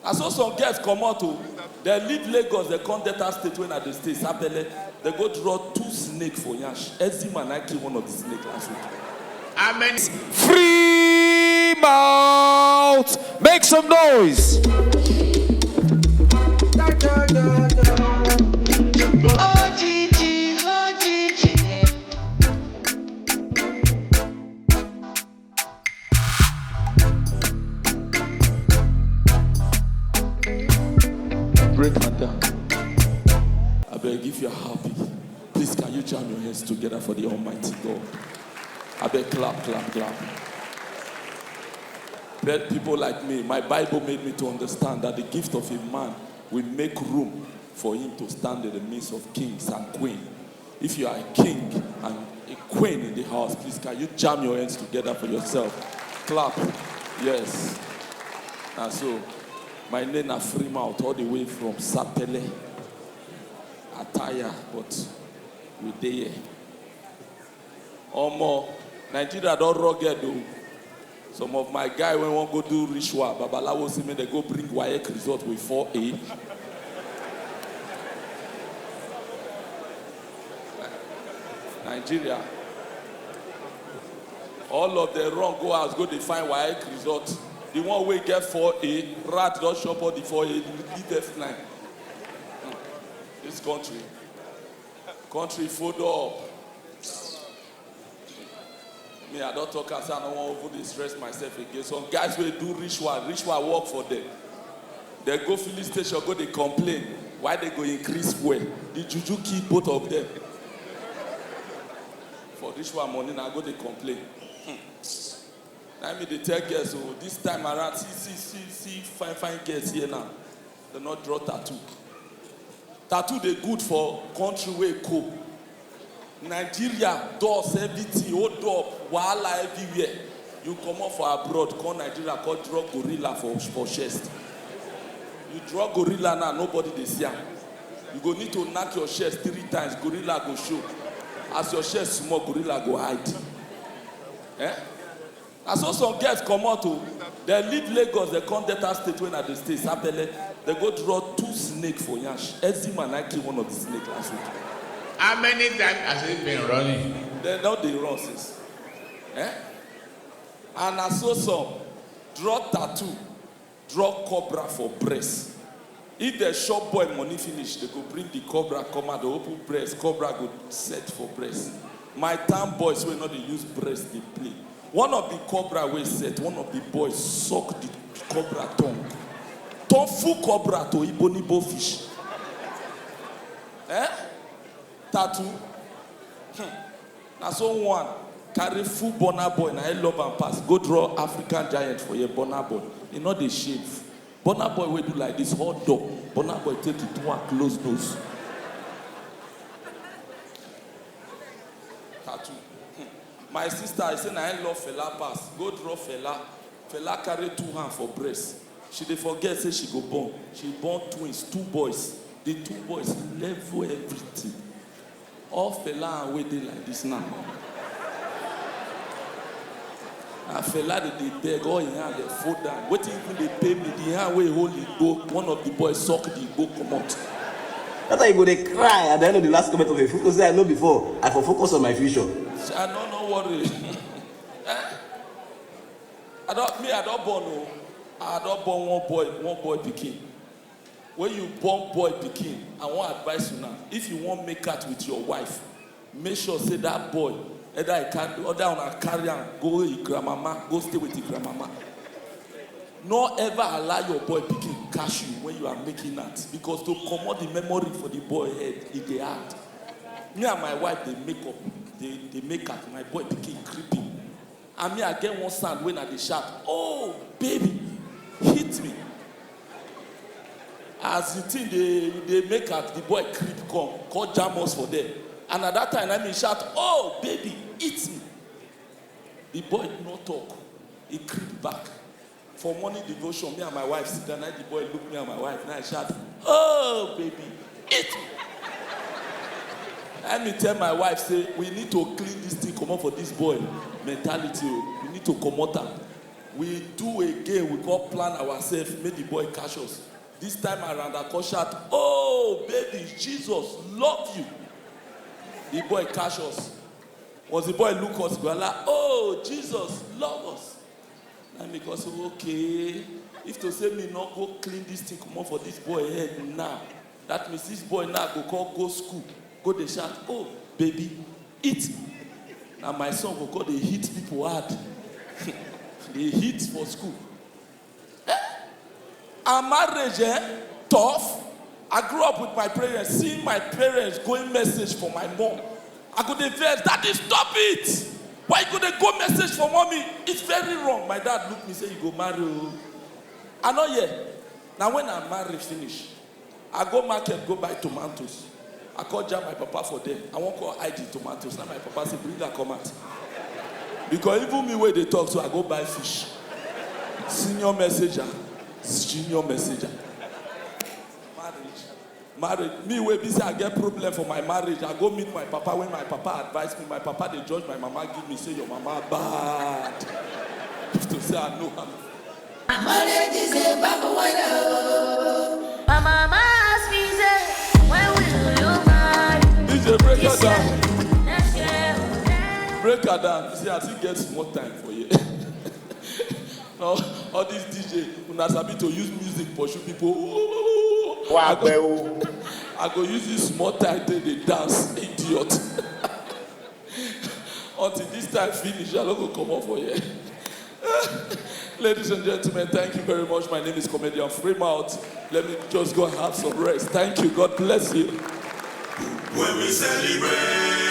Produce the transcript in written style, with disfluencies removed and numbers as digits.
I saw some girls come out to, they leave Lagos, they come Delta State when at the state, Sapele, they go draw 2 snakes for Yash. Ezim and I killed one of the snakes last week. Amen. Free mouth. Make some noise. Break her down. I beg, if you're happy, please can you jam your hands together for the Almighty God? I beg, clap, clap, clap. Let people like me, my Bible made me to understand that the gift of a man will make room for him to stand in the midst of kings and queens. If you are a king and a queen in the house, please can you jam your hands together for yourself? Clap. Yes. And so, my name is free mouth all the way from Sapele, Ataya, but we there. Omo, Nigeria don't rugged though. Some of my guys when want go do ritual, Babalawo see me they go bring WAEC result with 4A. Nigeria. All of them wrong go out, go they find WAEC result. The one way get 4A, rat don't shop all the 4A, leave F9. This country fold up. Me, I don't talk as I don't want to stress myself again. Some guys will do ritual work for them. They go filling station, go they complain. Why they go increase fuel? The juju keep both of them. For ritual money, now go they complain. I mean, they tell girls, so this time around, see, fine girls here now. They not draw tattoo. Tattoo, they good for country where cool. Nigeria does everything, hold up, wahala everywhere. You come up for abroad, call Nigeria, call draw gorilla for chest. You draw gorilla now, nobody they see. You go need to knock your chest 3 times, gorilla go show. As your chest small, gorilla go hide. Eh? I saw some girls come out to, they leave Lagos, they come Delta State when at the state, Sapele, they go draw 2 snakes for Yash. Ezim and I killed one of the snakes last week. How many times has it been running? They know they run since. Eh? And I saw some draw tattoo, draw cobra for breast. If the shop boy money finish, they go bring the cobra, come out, they open breast, cobra go set for breast. My town boys will not they use breast, they play. One of the cobra will set, one of the boys suck the cobra tongue. Turn full cobra to Ibonibo fish. Eh? Tattoo. Now so one carry full Bonner boy. Now I love and pass. Go draw African giant for your Bonner boy. You know they shave. Bonner boy will do like this hot dog. Bonner boy take it to one close nose. Tattoo. My sister, I say I love fella pass. Go draw fella. Fella carry 2 hands for breast. She dey forget say she go born. She born twins, 2 boys. The 2 boys level everything. All fella and waiting like this now. And fella they beg all in hand, they fold down. Waiting even they pay me. The hand where hold it go. One of the boys suck the go come out. That's why you go they cry at the end of the last comment of a focus. I know before. I for focus on my future. I don't worry. I don't born no. I don't born one boy pikin. When you born boy pikin, I want advice you now. If you want make out with your wife, make sure say that boy, either I can, other on a carrier, go with your grandmama, go stay with your grandmama. Not ever allow your boy pikin catch you when you are making that, because to come out the memory for the boy head, it dey hard. Me and my wife they make up, they make out. My boy pikin creeping. And me I get one sound when I dey shout, oh baby, hit me. As the thing they make out, the boy creep come, call jam us for them. And at that time, I mean shout, oh baby, eat me. The boy did not talk. He creep back. For morning devotion, me and my wife sit down, and the boy look me and my wife, and I shout, oh baby, eat me. Let me tell my wife, say, we need to clean this thing, come out for this boy mentality. We need to come out. We do again, we go plan ourselves, make the boy catch us. This time around, I call shout, oh, baby, Jesus, love you. The boy catch us. Was the boy look us, go like, oh, Jesus, love us. And because, okay, if to say me not go clean this thing, come on for this boy head now. That means this boy now go school. Go they shout, oh, baby, eat. Now my son go they hit people hard. They hit for school. Our marriage, tough. I grew up with my parents, seeing my parents going message for my mom. I go dey vex, Daddy, stop it. Why you go dey go message for mommy? It's very wrong. My dad look me say, you go marry. I know yet. Now when I marry finish, I go market, go buy tomatoes. I call Jam my papa for them. I won't call ID tomatoes. Now my papa say, bring her come out. Because even me where they talk, so I go buy fish. Senior messenger. Junior messenger. Marriage. Me where busy I get problem for my marriage. I go meet my papa when my papa advise me. My papa they judge my mama, give me say your mama bad. To say I know her. Marriage is a bad one. My mama asked me say, when will you marry? DJ, break her down. Break her down. You see, I still get more time for you. All these DJ who not sabi to use music pursue people. I go use this small time till they dance, idiot. Until this time finish, I don't go come up for you. Ladies and gentlemen, thank you very much. My name is Comedian Fremont. Let me just go and have some rest. Thank you. God bless you. When we celebrate.